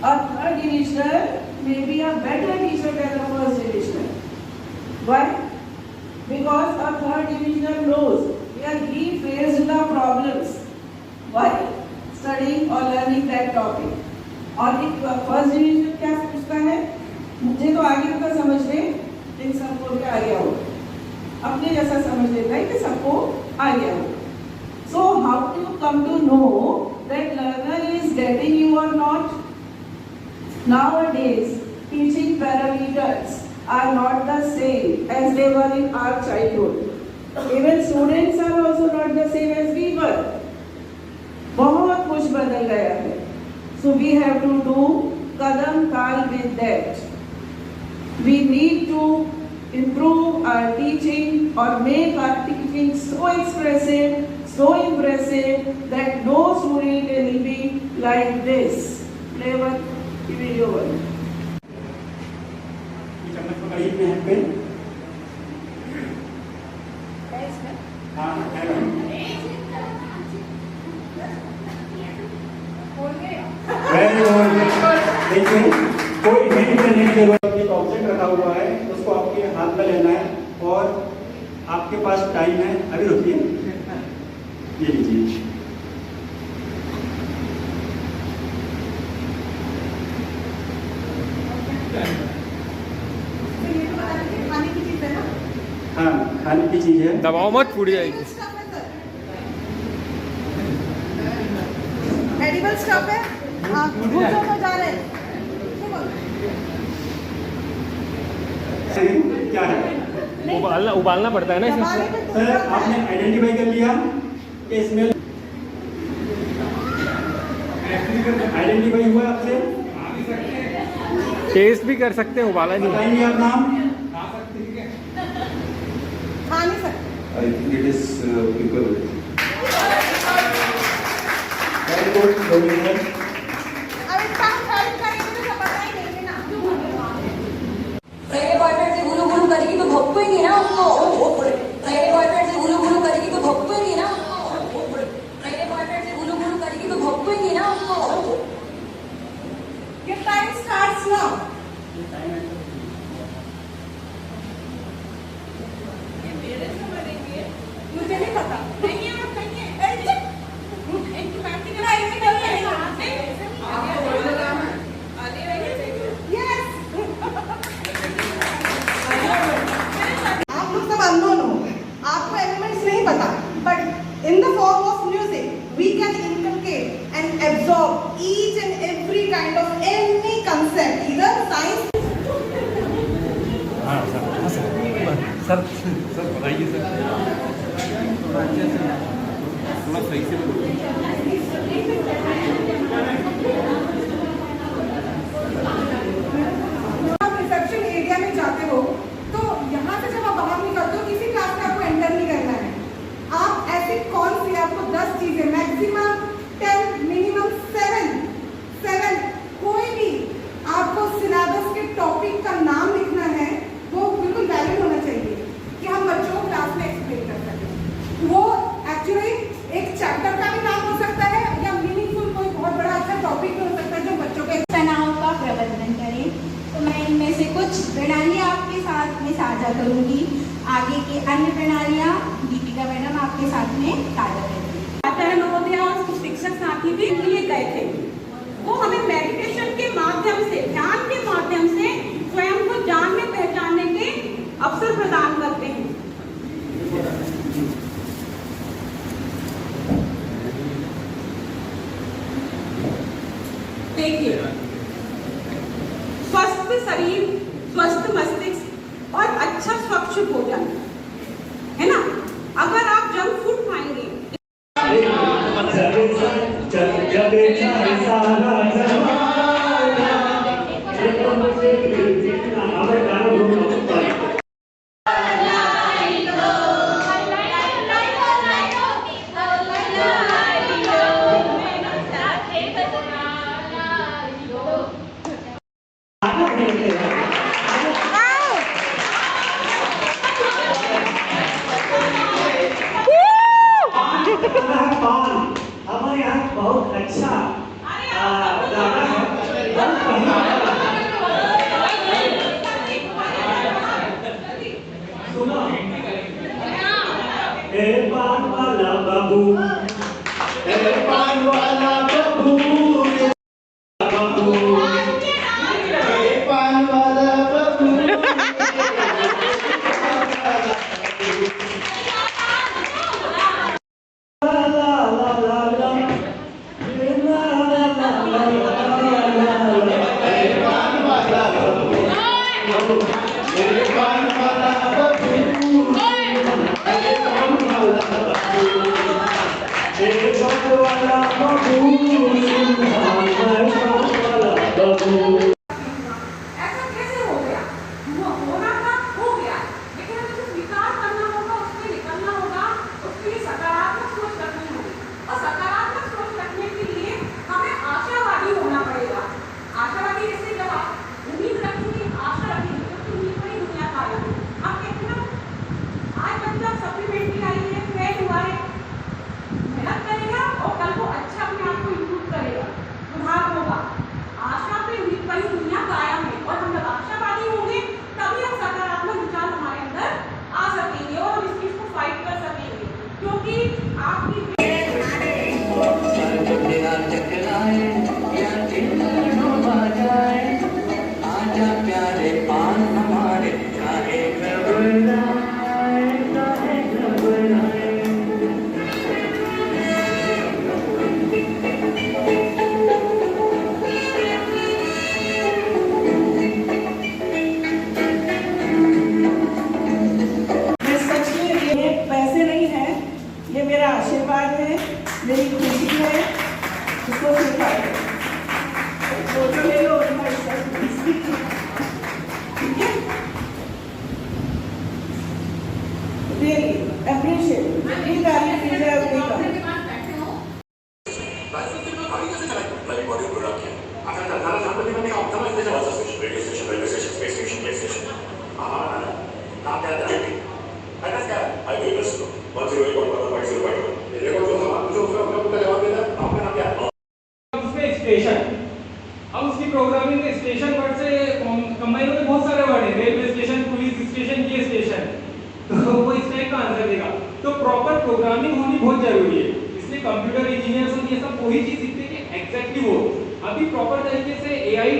A third divisioner may be a better teacher than a first divisioner. Why? Because a third divisioner knows where he faced the problems while studying or learning that topic. और एक first division क्या पूछता है, मुझे तो आगे का समझ ले इन सबको भी आ गया हो, अपने जैसा समझ लेता है कि सबको आ गया हो. So how do you come to know that learner is getting you or not? Nowadays, teaching parameters are not the same as they were in our childhood. Even students are also not the same as we were. बहुत कुछ बदल गया है. So we have to do kadam taal with that. We need to improve our teaching or make our teaching so expressive, so impressive that no student will be like this. Play one video one. चम्मच पकड़िए अपने हाथ पे. हाँ very good. देखिए कोई hint करने की जरूरत नहीं. एक ऑब्जेक्ट रखा हुआ है, उसको आपके हाथ में लेना है और आपके पास टाइम है. अभी रुकिए, ये लीजिए. हाँ खाने की चीज है. दबाओ मत, फूट जाएगी. एडिबल स्टफ है. हाँ भूजो तो जा रहे हैं. क्या है? उबालना पड़ता है ना इसमें. सर आपने आइडेंटिफाई कर लिया कि इसमें आइडेंटिफाई हुआ आपसे. टेस्ट भी कर सकते हैं, उबाला नहीं. बताइए आप नाम. खा नहीं सकते. I think it is people. Very good. अब इसका हम सर्च करेंगे तो सब पता ही नहीं है ना. पहले बॉयफ्रेंड से गुलू गुलू करेगी तो भोंकेंगे ना उसको. पहले बॉयफ्रेंड से गुलू गुलू करेगी तो भोंकेंगे ना उसको. पहले बॉयफ्रेंड से गुलू गुलू करेगी तो भोंकेंगे ना उसको. Your time starts now. मुझे नहीं पता. नहीं है नहीं है. इनकी प्रैक्टिकल आएगी नहीं है. यस. आप लोग सब अननोन हो. आपको एलिमेंट्स नहीं पता, but in the form of music we can inculcate and absorb each and every kind of any concept, इधर साइंस. सर बताइए सर, थोड़ा सही से आप रिसेप्शन एरिया में जाते हो तो यहाँ से जब आप बाहर निकलते हो किसी क्लास में आपको एंटर नहीं करना है. आप ऐसी कौन सी, आपको 10 चीजें, मैक्सिमम 10, मिनिमम 7 कोई भी आपको सिलेबस के टॉपिक का नाम लिखना है, वो बिल्कुल वैलिड होना चाहिए कि हम बच्चों को क्लास में एक्सप्लेन कर सकें. वो एक्चुअली एक चैप्टर का भी नाम हो सकता है या मीनिंगफुल कोई बहुत बड़ा अच्छा टॉपिक भी हो सकता है जो बच्चों के तनाव का प्रबंधन करें. तो मैं इनमें से कुछ प्रणालियाँ आपके साथ में साझा करूँगी. आगे की अन्य प्रणालियाँ दीपिका मैडम आपके साथ में साझा करेंगी. नवोदय और शिक्षक साथी भी लिए गए थे. वो हमें मेडिटेशन के माध्यम से, ध्यान के माध्यम से स्वयं को जानने पहचानने के अवसर प्रदान करते हैं. देखिए, स्वस्थ शरीर, स्वस्थ मस्तिष्क और अच्छा स्वच्छ भोजन है ना. अगर आप जंक फूड खाएंगे फोटो ले लो उनका ठीक है रियली अप्रिशिएट ये तारीफ कीजिए अपनी का उसमें स्टेशन, अब उसकी प्रोग्रामिंग में स्टेशन वर्ड से कंबाइन होकर बहुत सारे वर्ड हैं, रेलवे स्टेशन, पुलिस स्टेशन, ये स्टेशन, तो वो इस टाइप का आंसर देगा। तो प्रॉपर प्रोग्रामिंग होनी बहुत जरूरी है, इसलिए कंप्यूटर इंजीनियर्स ये सब वही चीज सीखते हैं कि एग्जैक्टली वो अभी प्रॉपर तरीके से एआई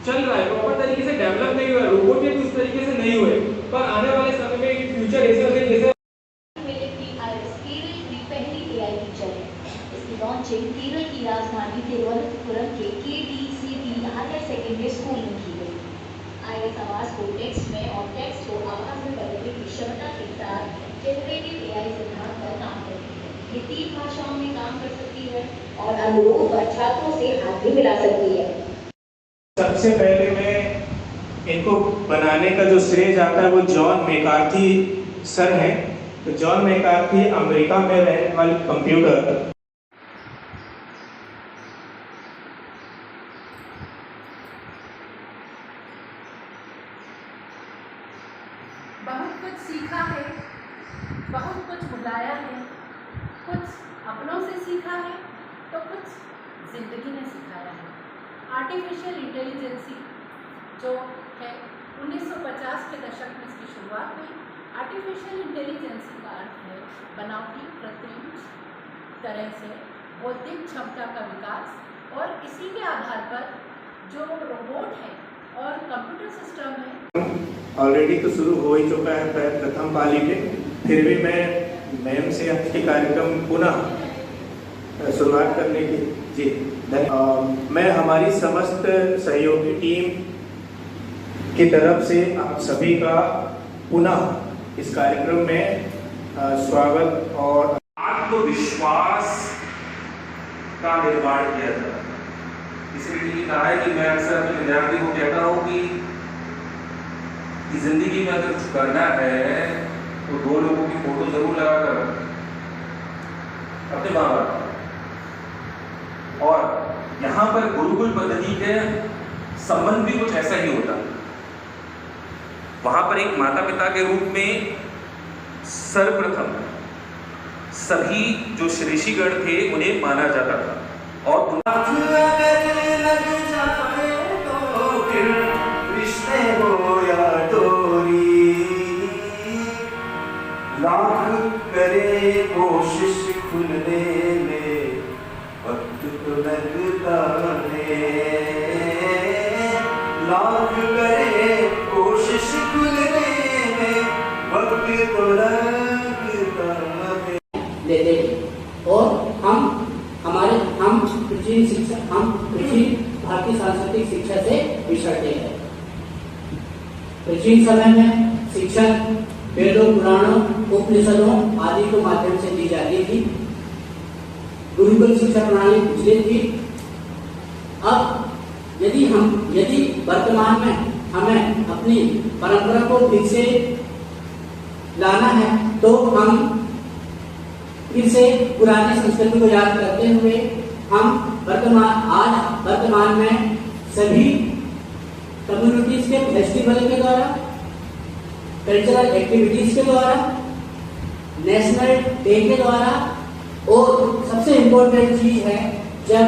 चल रहा है, प्रॉपर तरीके से डेवलप नहीं हुआ, रोबोट भी उस तरीके से नहीं हुए, पर आने वाले समय में फ्यूचर ऐसा है जैसे लॉन्चिंग केरल की राजधानी तिरुवनंतपुरम के KDCB हायर सेकेंडरी स्कूल में की गई। IS आवाज को टेक्स्ट में और टेक्स्ट को आवाज में बदलने की क्षमता के साथ जनरेटिव AI सिद्धांत पर काम करती है। ये 3 भाषाओं में काम कर सकती है और अनुरोध पर छात्रों से हाथ भी मिला सकती है। सबसे पहले मैं इनको बनाने का जो श्रेय जाता है वो जॉन मैकार्थी सर हैं। तो जॉन मैकार्थी अमेरिका में रहने वाले कंप्यूटर बहुत कुछ सीखा है, बहुत कुछ भुलाया है, कुछ अपनों से सीखा है तो कुछ जिंदगी ने सिखाया है। आर्टिफिशियल इंटेलिजेंसी जो है 1950 के दशक में इसकी शुरुआत हुई। आर्टिफिशियल इंटेलिजेंसी का अर्थ है बनावटी कृत्रिम तरह से बौद्धिक क्षमता का विकास और इसी के आधार पर जो रोबोट है और कंप्यूटर सिस्टम है। ऑलरेडी तो शुरू हो ही चुका है प्रथम पाली पे, फिर भी मैं मैम से आपके कार्यक्रम पुनः शुरुआत करने की जी मैं हमारी समस्त सहयोगी टीम की तरफ से आप सभी का पुनः इस कार्यक्रम में स्वागत और आत्मविश्वास का निर्माण किया जाता है। इसलिए कहा है कि मैं अक्सर अपने विद्यार्थी को कहता हूँ कि जिंदगी में अगर कुछ करना है तो 2 लोगों की फोटो जरूर लगा कर अपने माँ बाप। और यहाँ पर गुरुकुल पद्धति के संबंध भी कुछ ऐसा ही होता है। वहां पर एक माता पिता के रूप में सर्वप्रथम सभी जो ऋषिगण थे उन्हें माना जाता था और लाख करे कोशिश खुलने में वक्त तो लगता है, लाख करे कोशिश खुलने में वक्त तो लगता है। लेते हैं और हम प्राचीन भारतीय सांस्कृतिक शिक्षा से विछड़ते हैं। प्राचीन समय में शिक्षा वेदों, पुराणों, उपनिषदों आदि के माध्यम से दी जाती थी। गुरुकुल शिक्षा प्रणाली पिछले थी। अब यदि वर्तमान में हमें अपनी परंपरा को फिर से लाना है तो हम फिर से पुरानी संस्कृति को याद करते हुए हम वर्तमान में सभी कम्युनिटीज के फेस्टिवल के द्वारा, कल्चरल एक्टिविटीज के द्वारा, नेशनल डे के द्वारा और सबसे इम्पोर्टेंट चीज है जब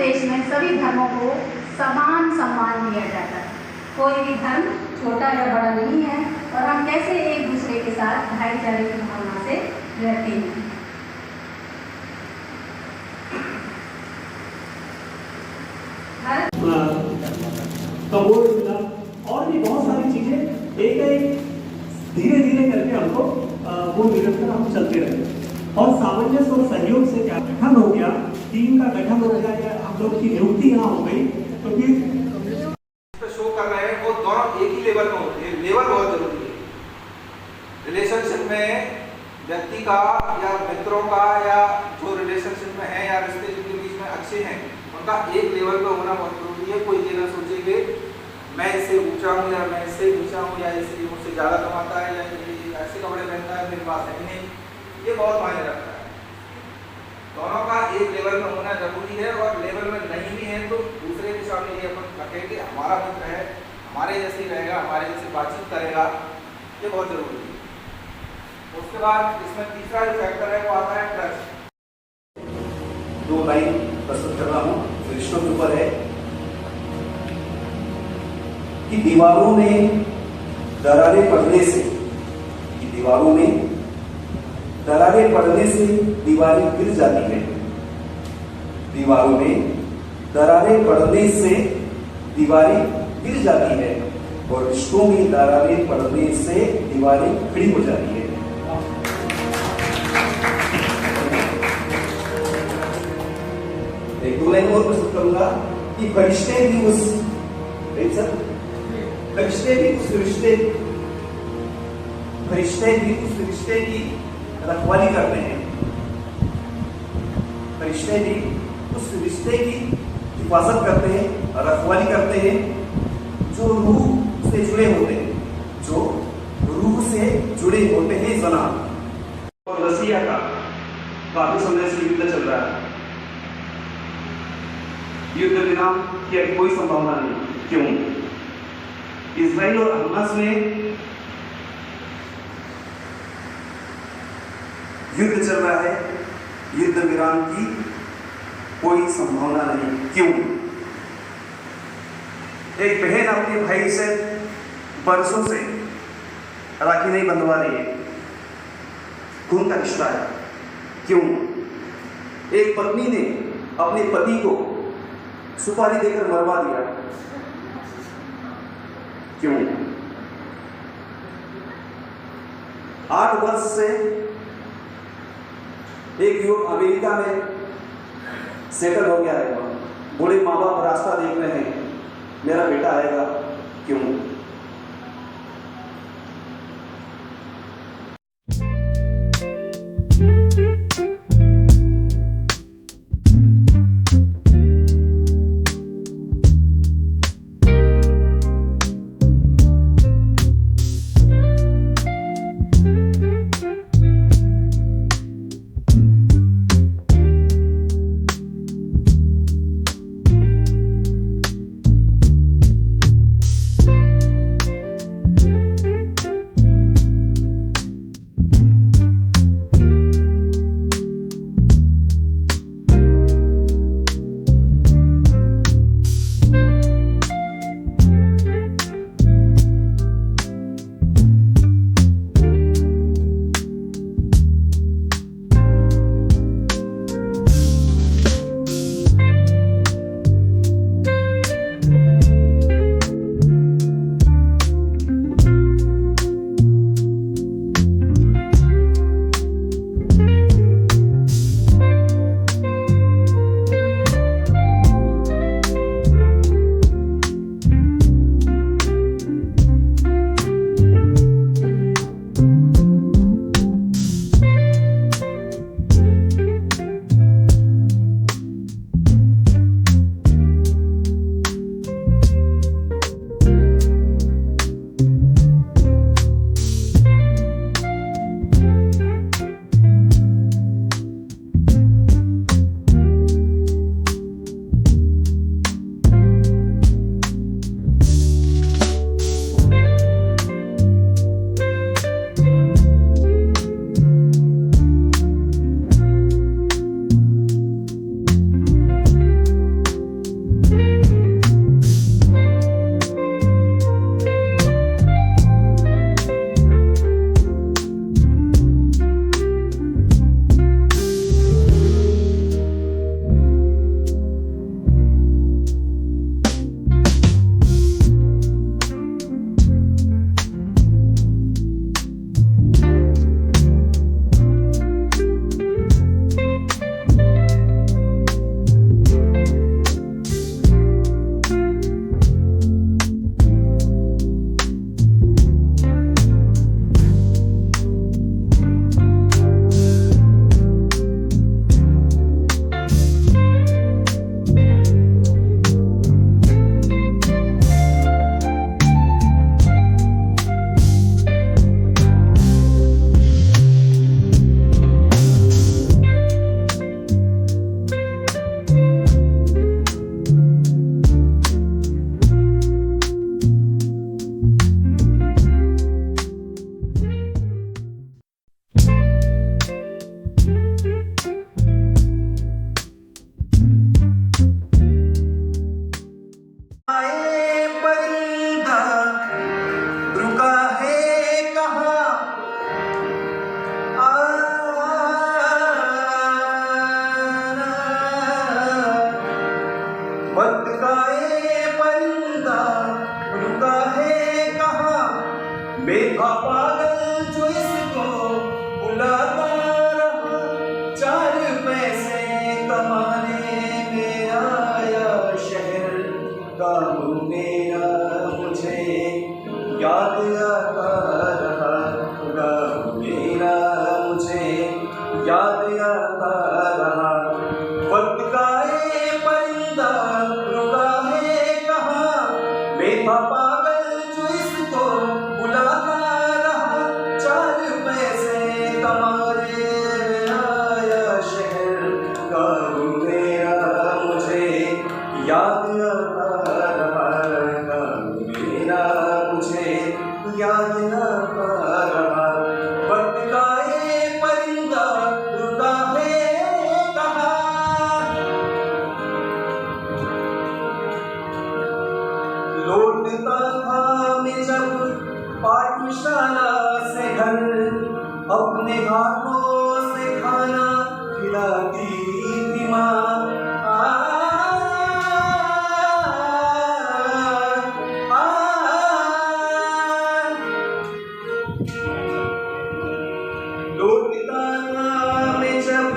देश में सभी धर्मों को समान सम्मान दिया जाता है। कोई भी धर्म छोटा या बड़ा नहीं है और हम कैसे एक दूसरे के साथ भाईचारे की भावना से रहते हैं। कबोर्ड मिला और भी बहुत सारी चीजें एक धीरे धीरे करके हमको वो निरंतर हम चलते रहे और सामंजस्य और सहयोग से क्या गठन हो गया, टीम का गठन हो गया या हम लोग की नियुक्ति यहाँ हो गई तो फिर शो कर रहे हैं वो दोनों एक ही लेवल में होते हैं। लेवल बहुत जरूरी है रिलेशनशिप में। व्यक्ति का या मित्रों का या जो रिलेशनशिप में है या रिश्ते जिनके बीच में अच्छे हैं उनका एक लेवल पे होना बहुत जरूरी है। कोई ये ना सोचे कि मैं इससे ऊंचा हूँ या मैं इससे नीचा हूँ या इससे मुझसे ज़्यादा कमाता है या ऐसे कपड़े पहनता है मेरे पास है नहीं, ये बहुत मायने रखता है। दोनों का एक लेवल में होना जरूरी है और लेवल में नहीं भी है तो दूसरे के सामने ये अपन रखें कि हमारा मित्र है, हमारे जैसे ही रहेगा, हमारे जैसे बातचीत करेगा, ये बहुत जरूरी है। उसके बाद इसमें तीसरा जो फैक्टर है वो आता है ट्रस्ट। 2 लाइन प्रस्तुत कर रहा हूँ, रिश्तों के ऊपर है कि दीवारों में दरारें पड़ने से दीवारें गिर जाती है। दीवारों में दरारें पड़ने से दीवारें गिर जाती है और रिश्तों में दरारें पड़ने से दीवारें खड़ी हो जाती है। एक 2 लाइन और प्रस्तुत करूंगा कि फरिश्ते भी उस रिश्ते की रखवाली करते हैं। फरिश्ते भी उस रिश्ते की हिफाजत करते हैं और रखवाली करते हैं जो रूह से जुड़े होते हैं जना। और रसिया का काफी समय से युद्ध चल रहा है। युद्ध विराम की कोई संभावना नहीं। क्यों? इजराइल और हमास में युद्ध चल रहा है, युद्ध विराम की कोई संभावना नहीं। क्यों? एक बहन अपने भाई से बरसों से राखी नहीं बंधवा रही है, खून का रिश्ता है। क्यों? एक पत्नी ने अपने पति को सुपारी देकर मरवा दिया। क्यों? 8 वर्ष से एक युवक अमेरिका में सेटल हो गया है। बूढ़े माँ बाप रास्ता देख रहे हैं, मेरा बेटा आएगा। क्यों? वक्त का ये परिंदा रुका है कहाँ, बेथा पागल जो इसको बुलाता रहा, 4 पैसे कमाने में आया शहर, गाँव मेरा मुझे याद आता रहा, गाँव मेरा मुझे याद आता रहा। वक्त का ये परिंदा रुका है कहाँ, बेथा पागल जो इसको बुलाता रहा, 4 पैसे कमाने आया शहर, गाँव मेरा मुझे याद आता रहा, गाँव मेरा मुझे याद आता रहा। वक्त का ये परिंदा रुका है कहाँ, लौटता था मैं जब पाठशाला से घर, अपने हाथों से खाना खिलाती थी माँ। लौटता था मैं जब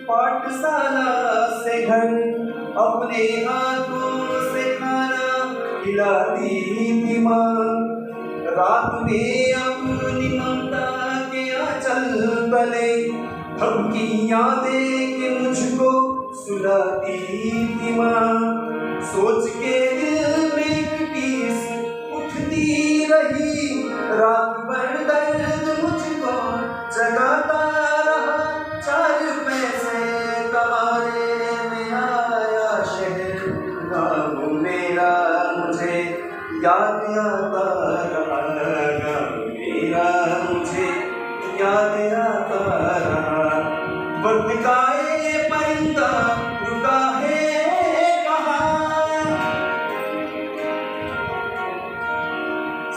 पाठशाला से घर, अपने हाथों से खाना खिलाती थी माँ। रात में अपनी ममता के आंचल तले धमकियाँ दे के मुझको सुलाती थी माँ। सोच के दिल में एक टीस उठती रही, रात भर दर्द मुझको जगाता रहा, 4 पैसे कमाने में आया शहर, गाँव मेरा मुझे याद आता रहा, गाँव मेरा मुझे याद आता रहा। वक्त का ये परिंदा रुका है कहाँ,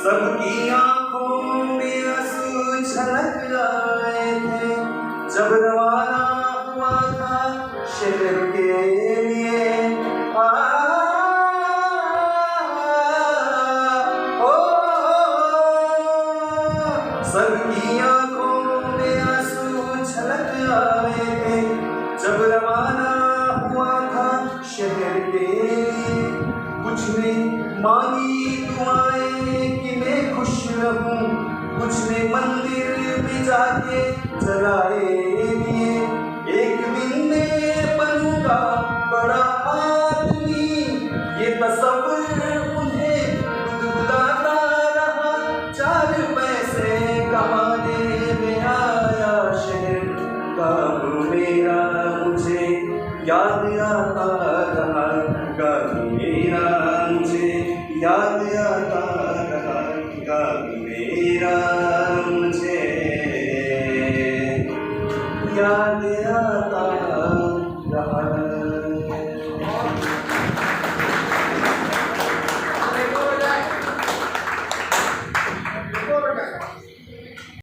सबकी आंखों में आंसू झलक आए थे, जब रवाना हुआ था शहर के लिए। सबकी आंखों में आंसू झलक आए थे, जब रवाना हुआ था शहर के लिए। कुछ ने मांगी दुआएं कि मैं खुश रहूं, कुछ ने मंदिर में जाके जलाए दिए। एक दिन मैं बनूंगा बड़ा आदमी, ये तसव्वुर उन्हें गुदगुदाता रहा, 4 पैसे कमाने में आया शहर, गाँव मेरा मुझे याद आता रहा, गाँव मेरा मुझे याद आता रहा, गाँव मेरा